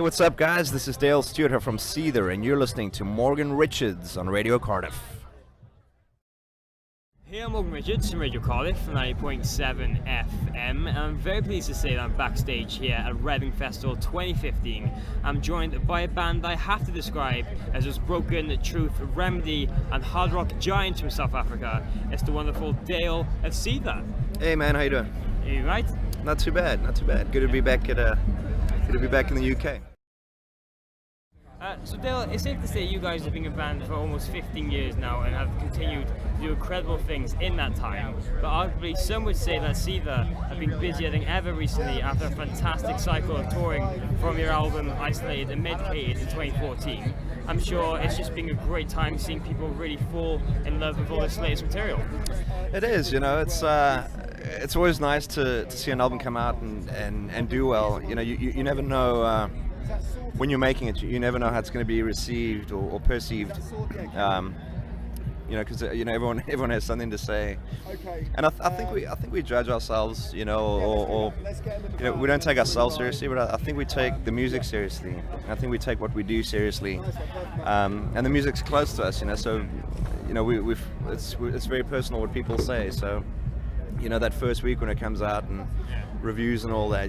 Hey, what's up, guys? This is Dale Stewart here from Seether, and you're listening to Morgan Richards on Radio Cardiff. Hey, I'm Morgan Richards from Radio Cardiff, 90.7 FM, and I'm very pleased to say that I'm backstage here at Reading Festival 2015. I'm joined by a band I have to describe as just Broken Truth Remedy and hard rock giants from South Africa. It's the wonderful Dale of Seether. Hey, man, how you doing? Are you right? Not too bad, not too bad. Good to be back in the UK. So Dale, it's safe to say you guys have been a band for almost 15 years now and have continued to do incredible things in that time. But arguably, some would say that Seether have been busier than ever recently after a fantastic cycle of touring from your album Isolated and Medicare in 2014. I'm sure it's just been a great time seeing people really fall in love with all this latest material. It is, it's always nice to see an album come out and do well. You never know. When you're making it, you never know how it's going to be received or perceived. Because everyone has something to say, and I think we judge ourselves, or we don't take ourselves seriously, but I think we take the music seriously. I think we take what we do seriously, and the music's close to us, So, it's very personal what people say. So, that first week when it comes out and reviews and all that,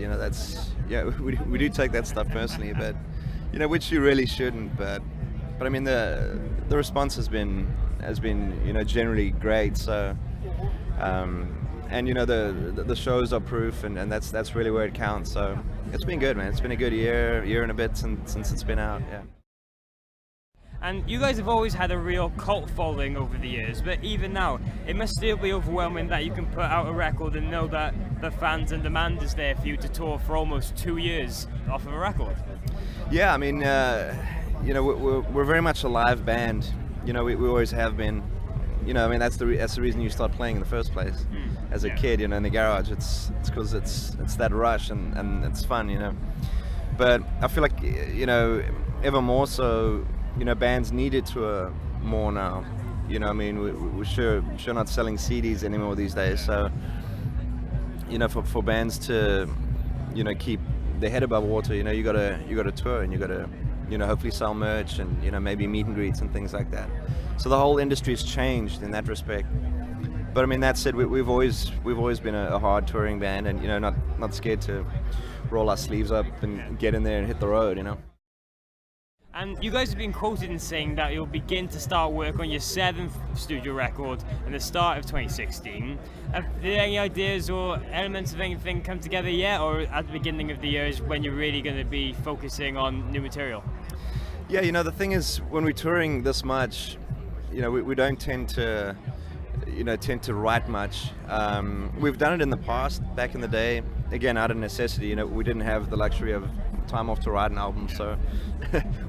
we do take that stuff personally, but which you really shouldn't. But I mean the response has been generally great. So the shows are proof, and that's really where it counts. So it's been good, man. It's been a good year and a bit since it's been out. Yeah. And you guys have always had a real cult following over the years, but even now, it must still be overwhelming that you can put out a record and know that the fans and demand is there for you to tour for almost 2 years off of a record. Yeah, I mean, we're very much a live band. We always have been. That's the reason you start playing in the first place. As a kid, in the garage, it's because it's that rush and it's fun, But I feel like, ever more so, bands need it to more now. We're sure not selling CDs anymore these days. So, for bands to, keep their head above water, you gotta tour, and you gotta, hopefully sell merch and maybe meet and greets and things like that. So the whole industry's changed in that respect. But I mean, that said, we've always been a hard touring band, and not scared to roll our sleeves up and get in there and hit the road. And you guys have been quoted in saying that you'll begin to start work on your 7th studio record in the start of 2016. Have there any ideas or elements of anything come together yet, or at the beginning of the year is when you're really going to be focusing on new material? Yeah, the thing is, when we're touring this much, we don't tend to write much. We've done it in the past, back in the day, again out of necessity. We didn't have the luxury of time off to write an album, so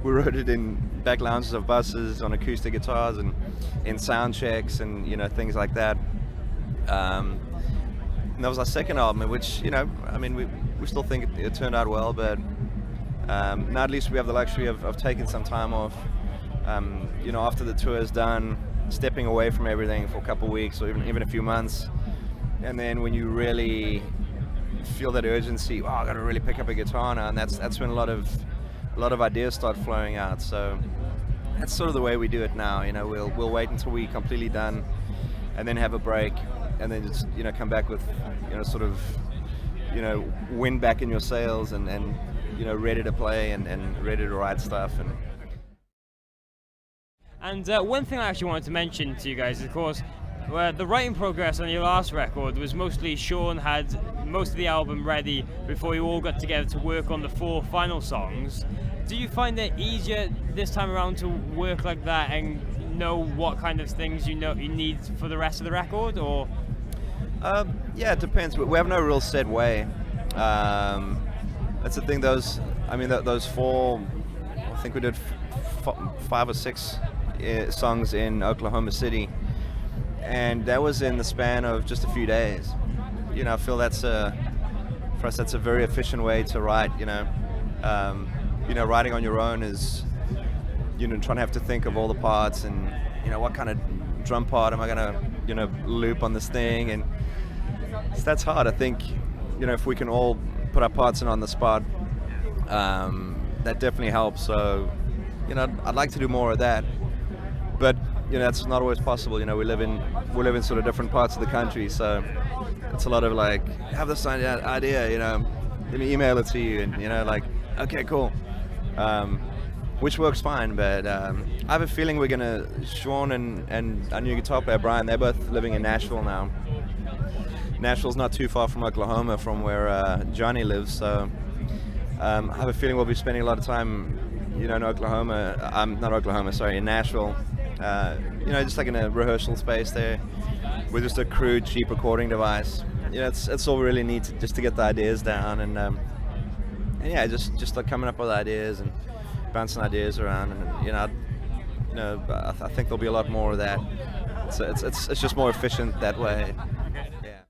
we wrote it in back lounges of buses on acoustic guitars and in sound checks and things like that. And that was our second album, which we still think it turned out well, but now at least we have the luxury of taking some time off. After the tour is done, stepping away from everything for a couple of weeks or even a few months, and then when you really feel that urgency, I got to really pick up a guitar now, and that's when a lot of ideas start flowing out. So that's sort of the way we do it now. We'll wait until we're completely done, and then have a break, and then just come back with sort of wind back in your sails and ready to play and ready to write stuff. And one thing I actually wanted to mention to you guys is, of course, the writing progress on your last record was mostly Sean had most of the album ready before you all got together to work on the 4 final songs. Do you find it easier this time around to work like that and know what kind of things you need for the rest of the record, or? Yeah, it depends. We have no real set way. That's the thing. Those 4, I think we did 5 or 6 songs in Oklahoma City, and that was in the span of just a few days. I feel for us that's a very efficient way to write. Writing on your own is trying to have to think of all the parts and what kind of drum part am I gonna loop on this thing, and so that's hard. I think if we can all put our parts in on the spot, that definitely helps. So, you know, I'd like to do more of that, but you know, that's not always possible. You know, we live in sort of different parts of the country, so it's a lot of like, have this idea, you know, let me email it to you, and you know, like, okay, cool, which works fine. But I have a feeling we're gonna, Sean and our new guitar player Brian, they're both living in Nashville now. Nashville's not too far from Oklahoma, from where Johnny lives, so I have a feeling we'll be spending a lot of time, you know, in in Nashville. You know, just like in a rehearsal space there, with just a crude, cheap recording device. You know, it's all we really need just to get the ideas down, and yeah, just like coming up with ideas and bouncing ideas around, and you know, I think there'll be a lot more of that. So it's just more efficient that way. Yeah.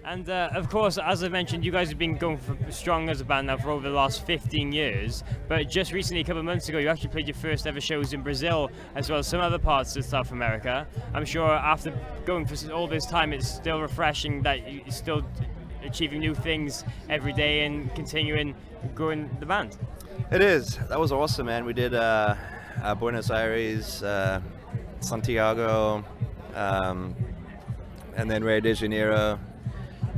And of course, as I mentioned, you guys have been going strong as a band now for over the last 15 years. But just recently, a couple of months ago, you actually played your first ever shows in Brazil, as well as some other parts of South America. I'm sure after going for all this time, it's still refreshing that you're still achieving new things every day and continuing growing the band. It is. That was awesome, man. We did Buenos Aires, Santiago, and then Rio de Janeiro.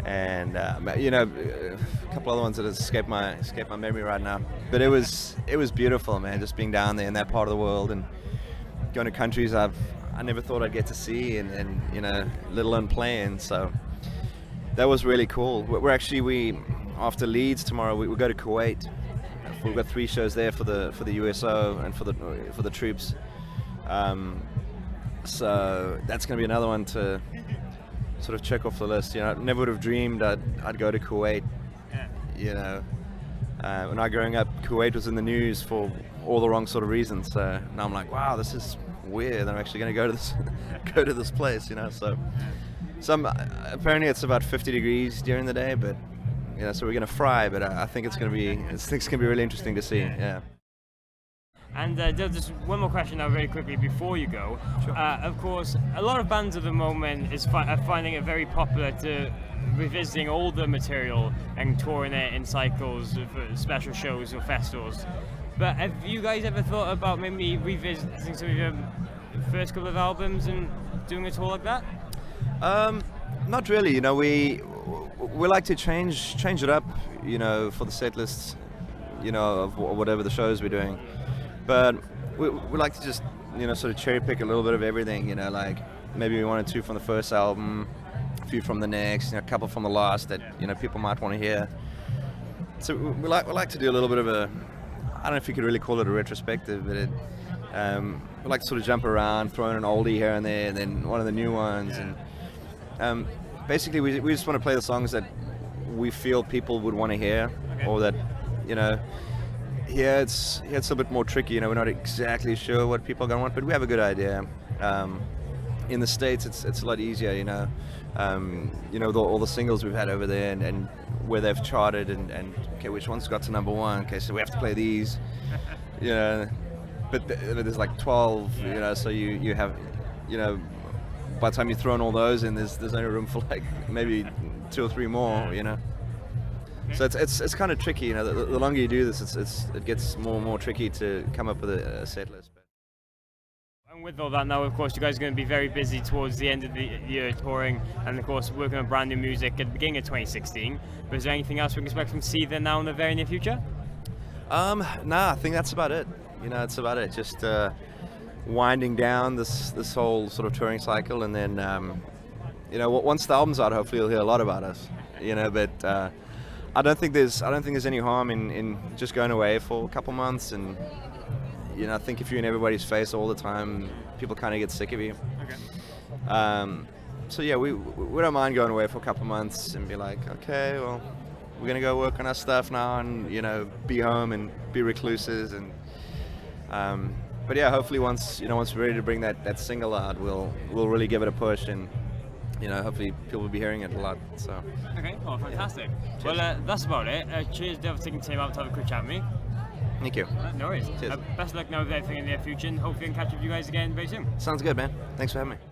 And you know, a couple other ones that escape my memory right now. But it was beautiful, man. Just being down there in that part of the world and going to countries I never thought I'd get to see, and you know, let alone playing. So that was really cool. We're actually after Leeds tomorrow we go to Kuwait. We've got 3 shows there for the USO and for the troops. So that's going to be another one to sort of check off the list. You know, I never would have dreamed I'd go to Kuwait. Yeah. You know, when I was growing up, Kuwait was in the news for all the wrong sort of reasons. So now I'm like, wow, this is weird. I'm actually going to go to this go to this place. You know, so apparently it's about 50 degrees during the day, but you know, so we're going to fry. But I think it's going to be really interesting to see. Yeah. And just one more question now very quickly before you go. Sure. Of course, a lot of bands at the moment are finding it very popular to revisiting older material and touring it in cycles for special shows or festivals. But have you guys ever thought about maybe revisiting some of your first couple of albums and doing a tour like that? Not really. You know, we like to change it up, you know, for the set lists, you know, of whatever the shows we're doing. But we like to just, you know, sort of cherry pick a little bit of everything, you know, like maybe 1 or 2 from the first album, a few from the next, you know, a couple from the last that, you know, people might want to hear. So we like to do a little bit of I don't know if you could really call it a retrospective, but we like to sort of jump around, throw in an oldie here and there, and then one of the new ones. And basically we just want to play the songs that we feel people would want to hear, or that, you know, here it's a bit more tricky. You know, we're not exactly sure what people are going to want, but we have a good idea. In the States, it's a lot easier. You know, with all the singles we've had over there, and where they've charted, and okay, which one's got to #1? Okay, so we have to play these. You know, but there's like 12. You know, so you have, you know, by the time you throw in all those in, there's only room for like maybe 2 or 3 more. You know. So it's kind of tricky, you know. The longer you do this, it gets more and more tricky to come up with a set list. And with all that now, of course, you guys are going to be very busy towards the end of the year touring, and of course working on brand new music at the beginning of 2016. But is there anything else we can expect from Seether now in the very near future? Nah, I think that's about it. You know, it's about it. Just winding down this whole sort of touring cycle, and then you know, once the album's out, hopefully you'll hear a lot about us. You know, but. I don't think there's any harm in just going away for a couple months, and you know, I think if you're in everybody's face all the time, people kind of get sick of you. Okay. So yeah, we don't mind going away for a couple months and be like, okay, well, we're gonna go work on our stuff now, and you know, be home and be recluses, and but yeah, hopefully once we're ready to bring that single out, we'll really give it a push, and you know, hopefully people will be hearing it a lot. So. Okay, well, fantastic. Yeah. Well, that's about it. Cheers, Dale, for taking the time out to have a quick chat with me. Thank you. No worries. Cheers. Best of luck now with everything in the near future, and hopefully we can catch up with you guys again very soon. Sounds good, man. Thanks for having me.